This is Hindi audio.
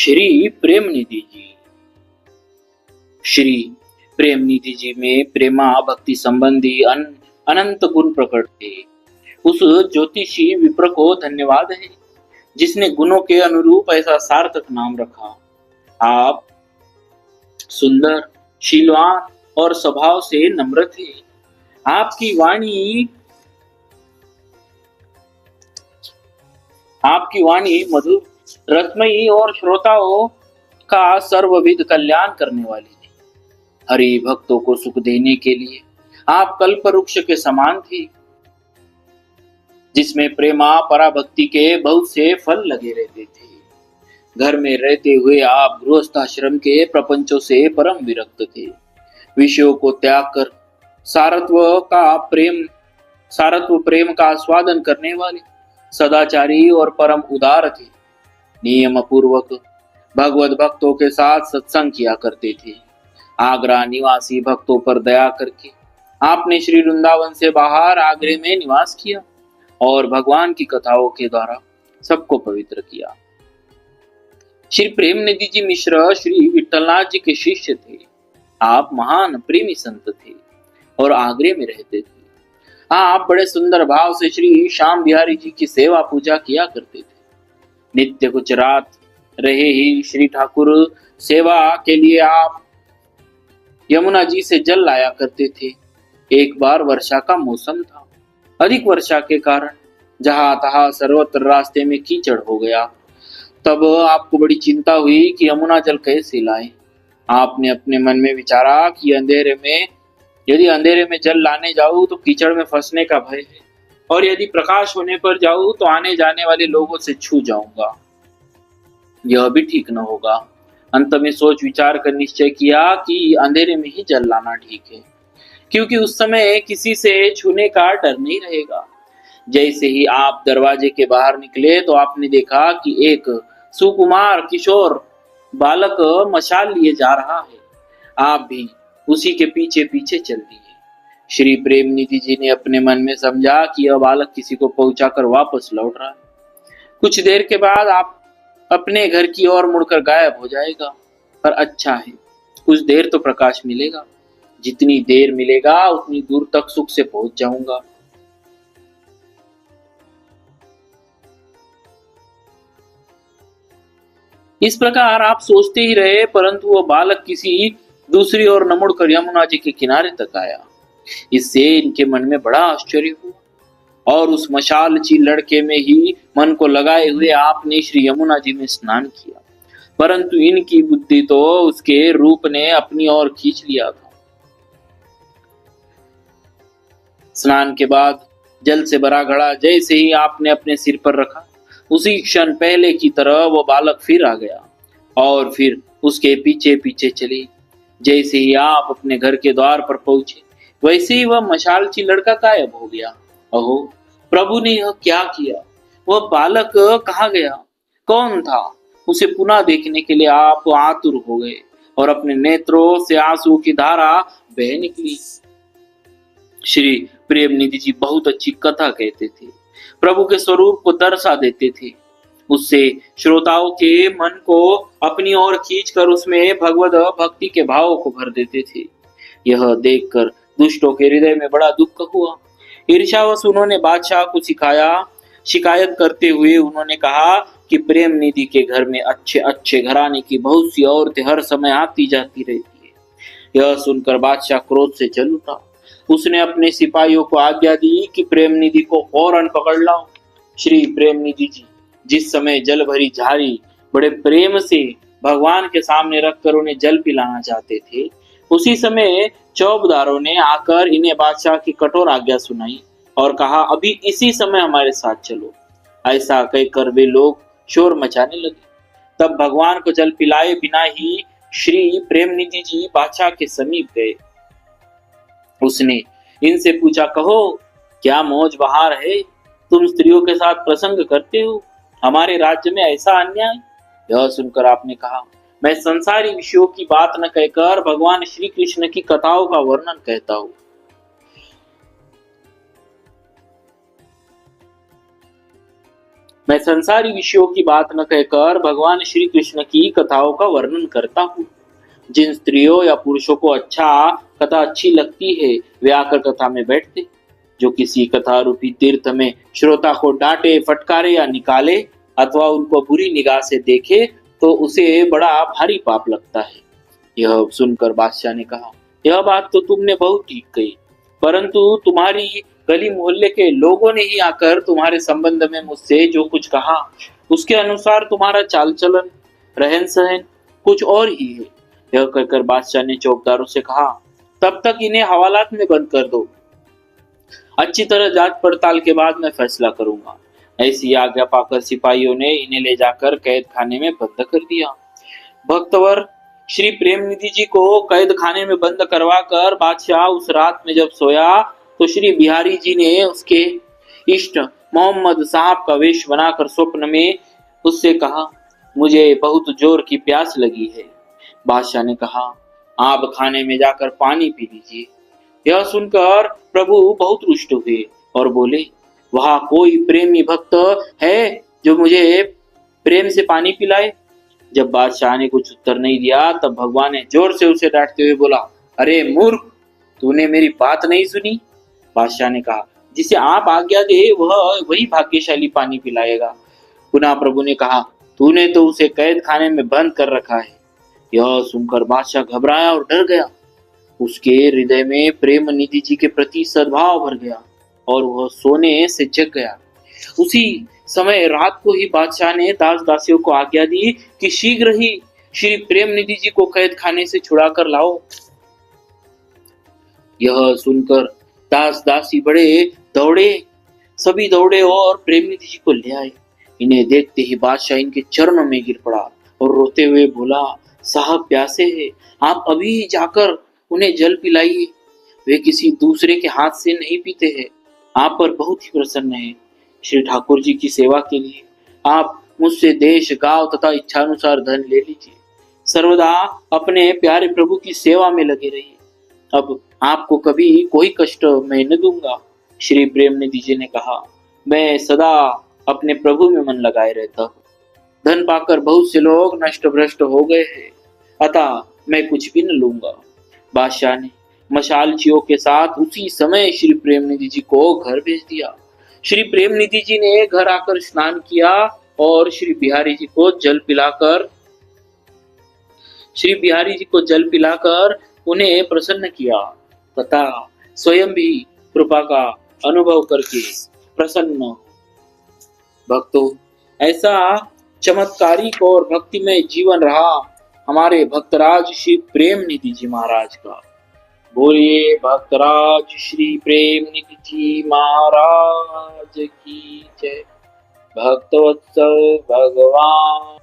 श्री प्रेम निधि जी। श्री प्रेम निधि जी में प्रेमा भक्ति संबंधी अनंत गुण प्रकट थे। उस ज्योतिषी विप्र को धन्यवाद है जिसने गुणों के अनुरूप ऐसा सार्थक नाम रखा। आप सुंदर, शीलवान और स्वभाव से नम्र थे। आपकी वाणी मधुर, रसमयी और श्रोताओं का सर्वविध कल्याण करने वाली थी। हरि भक्तों को सुख देने के लिए आप कल्प वृक्ष के समान थे जिसमें प्रेमा पराभक्ति के बहुत से फल लगे रहते थे। घर में रहते हुए आप गृहस्थाश्रम के प्रपंचों से परम विरक्त थे। विषयों को त्याग कर सारत्व प्रेम का आस्वादन करने वाले सदाचारी और परम उदार थे। नियम पूर्वक भगवत भक्तों के साथ सत्संग किया करते थे। आगरा निवासी भक्तों पर दया करके आपने श्री वृंदावन से बाहर आगरे में निवास किया और भगवान की कथाओं के द्वारा सबको पवित्र किया। श्री प्रेम निधि जी मिश्र श्री विठलनाथ जी के शिष्य थे। आप महान प्रेमी संत थे और आगरे में रहते थे। आप बड़े सुंदर भाव से श्री श्याम बिहारी जी की सेवा पूजा किया करते थे। नित्य कुछ रात रहे ही श्री ठाकुर सेवा के लिए आप यमुना जी से जल लाया करते थे। एक बार वर्षा का मौसम था। अधिक वर्षा के कारण जहां तहां सर्वत्र रास्ते में कीचड़ हो गया। तब आपको बड़ी चिंता हुई कि यमुना जल कैसे लाएं। आपने अपने मन में विचारा कि यदि अंधेरे में जल लाने जाऊं तो कीचड़ में फंसने का भय है, और यदि प्रकाश होने पर जाऊं तो आने जाने वाले लोगों से छू जाऊंगा। यह भी ठीक न होगा। अंत में सोच विचार कर निश्चय किया कि अंधेरे में ही जल लाना ठीक है, क्योंकि उस समय किसी से छूने का डर नहीं रहेगा। जैसे ही आप दरवाजे के बाहर निकले तो आपने देखा कि एक सुकुमार किशोर बालक मशाल लिए जा रहा है। आप भी उसी के पीछे पीछे चल दिए। श्री प्रेम निधि जी ने अपने मन में समझा कि यह बालक किसी को पहुंचाकर वापस लौट रहा है। कुछ देर के बाद आप अपने घर की ओर मुड़कर गायब हो जाएगा। पर अच्छा है, कुछ देर तो प्रकाश मिलेगा। जितनी देर मिलेगा उतनी दूर तक सुख से पहुंच जाऊंगा। इस प्रकार आप सोचते ही रहे, परंतु वह बालक किसी दूसरी ओर न मुड़कर यमुना जी के किनारे तक आया। इससे इनके मन में बड़ा आश्चर्य हुआ और उस मशालची लड़के में ही मन को लगाए हुए आपने श्री यमुना जी में स्नान किया। परंतु इनकी बुद्धि तो उसके रूप ने अपनी ओर खींच लिया था। स्नान के बाद जल से भरा घड़ा जैसे ही आपने अपने सिर पर रखा, उसी क्षण पहले की तरह वो बालक फिर आ गया और फिर उसके पीछे पीछे चली। जैसे ही आप अपने घर के द्वार पर पहुंचे, वैसे ही वह मशालची लड़का गायब हो गया। अहो, प्रभु ने यह क्या किया? वह बालक कहाँ गया? कौन था? उसे पुनः देखने के लिए आप आतुर हो गए और अपने नेत्रों से आंसू की धारा बह निकली। श्री प्रेम निधि जी बहुत अच्छी कथा कहते थे, प्रभु के स्वरूप को दर्शा देते थे। उससे श्रोताओं के मन को अपनी ओर खींचकर उसमें भगवत भक्ति के भावों को भर देते थे। यह देखकर दुष्टों के हृदय में बड़ा दुख हुआ। ईर्ष्यावश उन्होंने बादशाह को शिकायत करते हुए उन्होंने कहा कि प्रेम निधि के घर में अच्छे अच्छे घराने की बहुत सी औरतें हर समय आती जाती रहती है। यह सुनकर बादशाह क्रोध से जल उठा। उसने अपने सिपाहियों को आज्ञा दी कि प्रेम निधि को फौरन पकड़ लाओ। श्री प्रेम निधि जी जिस समय जल भरी झारी बड़े प्रेम से भगवान के सामने रखकर उन्हें जल पिलाना चाहते थे, उसी समय चौबदारों ने आकर इन्हें बादशाह की कठोर आज्ञा सुनाई और कहा, अभी इसी समय हमारे साथ चलो। ऐसा कहकर वे लोग शोर मचाने लगे। तब भगवान को जल पिलाए बिना ही श्री प्रेम निधि जी बादशाह के समीप गए। उसने इनसे पूछा, कहो क्या मौज बहार है? तुम स्त्रियों के साथ प्रसंग करते हो? हमारे राज्य में ऐसा अन्याय? यह सुनकर आपने कहा, मैं संसारी विषयों की बात न कहकर भगवान श्री कृष्ण की कथाओं का वर्णन कहता हूँ। मैं संसारी विषयों की बात न कहकर भगवान श्री कृष्ण की कथाओं का वर्णन करता हूँ। जिन स्त्रियों या पुरुषों को कथा अच्छी लगती है वे आकर कथा में बैठते। जो किसी कथा रूपी तीर्थ में श्रोता को डांटे, फटकारे या निकाले अथवा उनको बुरी निगाह से देखे तो उसे बड़ा भारी पाप लगता है। यह सुनकर बादशाह ने कहा, यह बात तो तुमने बहुत ठीक कही, परंतु तुम्हारी गली मोहल्ले के लोगों ने ही आकर तुम्हारे संबंध में मुझसे जो कुछ कहा उसके अनुसार तुम्हारा चाल चलन, रहन सहन कुछ और ही है। यह कहकर बादशाह ने चौकीदारों से कहा, तब तक इन्हें हवालात में बंद कर दो। अच्छी तरह जांच पड़ताल के बाद मैं फैसला करूंगा। ऐसी आज्ञा पाकर सिपाहियों ने इन्हें ले जाकर कैद खाने में बंद कर दिया। भक्तवर श्री प्रेमनिधि जी को कैद खाने में बंद करवा कर बादशाह उस रात में जब सोया तो श्री बिहारी जी ने उसके इष्ट मोहम्मद साहब का वेश बनाकर स्वप्न में उससे कहा, मुझे बहुत जोर की प्यास लगी है। बादशाह ने कहा, आप खाने में जाकर पानी पी लीजिए। यह सुनकर प्रभु बहुत रुष्ट हुए और बोले, वहां कोई प्रेमी भक्त है जो मुझे प्रेम से पानी पिलाए? जब बादशाह ने कुछ उत्तर नहीं दिया तब भगवान ने जोर से उसे डांटते हुए बोला, अरे मूर्ख, तूने मेरी बात नहीं सुनी? बादशाह ने कहा, जिसे आप आज्ञा दे वह वही भाग्यशाली पानी पिलाएगा। पुनः प्रभु ने कहा, तूने तो उसे कैद खाने में बंद कर रखा है। यह सुनकर बादशाह घबराया और डर गया। उसके हृदय में प्रेम निधि जी के प्रति सद्भाव भर गया और वह सोने से जग गया। उसी समय रात को ही बादशाह ने दास दासियों को आज्ञा दी कि शीघ्र ही श्री प्रेम निधि जी को कैद खाने से छुड़ा कर लाओ। यह सुनकर दास दासी सभी दौड़े और प्रेम निधि जी को ले आए। इन्हें देखते ही बादशाह इनके चरणों में गिर पड़ा और रोते हुए बोला, साहब प्यासे हैं, आप अभी जाकर उन्हें जल पिलाइए। वे किसी दूसरे के हाथ से नहीं पीते हैं। आप पर बहुत ही प्रसन्न है। श्री ठाकुर जी की सेवा के लिए आप मुझसे देश, गांव तथा इच्छानुसार धन ले लीजिए। सर्वदा अपने प्यारे प्रभु की सेवा में लगे रहिए। अब आपको कभी कोई कष्ट मैं न दूंगा। श्री प्रेम निधि जी ने कहा, मैं सदा अपने प्रभु में मन लगाए रहता हूँ। धन पाकर बहुत से लोग नष्ट भ्रष्ट हो गए हैं, अतः मैं कुछ भी न लूंगा। बादशाह ने मशालचियों के साथ उसी समय श्री प्रेमनिधि जी को घर भेज दिया। श्री प्रेमनिधि जी ने घर आकर स्नान किया और श्री बिहारी जी को जल पिलाकर उन्हें प्रसन्न किया तथा स्वयं भी कृपा का अनुभव करके प्रसन्न हो। भक्तों, ऐसा चमत्कारिक और भक्तिमय जीवन रहा हमारे भक्तराज श्री प्रेमनिधि जी महाराज का। बोलिए भक्तराज श्री प्रेमनिधि जी महाराज की जय। भक्तवत्सल भगवान